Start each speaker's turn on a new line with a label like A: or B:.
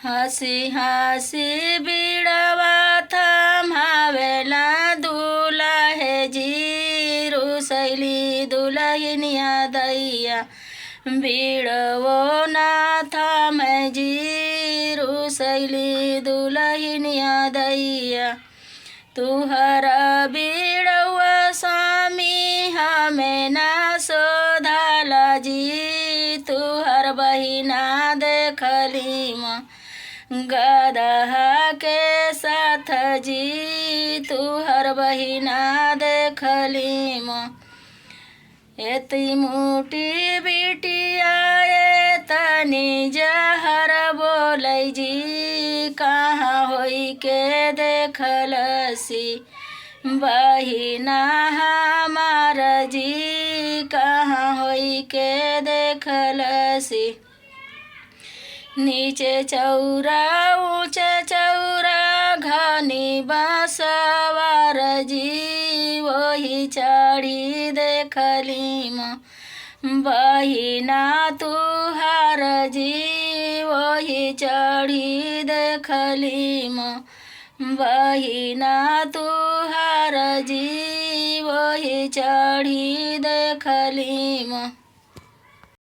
A: हसी हसी बीड़वा थमावेला दुलहे जी रुसैली दुलहिनिया दैया बीड़वो ना थमै जी रुसैली दुलहिनिया दैया तुहरा बीड़वा स्वामी हमें ना सोधाला जी तुहर बहिना देखली गदहा के साथ जी तुहर बहिना देखली एती मोटी बिटिया तनी जहर बोलै जी कहाँ होई के देखलसी बहिना हमार जी कहाँ होई के देखलसी नीचे चौरा ऊँचे चौरा घनी बासवार जी वही चढ़ी देखली बहिना तुहार जी वही चढ़ी देखली बहिना तुहार जी वही चढ़ी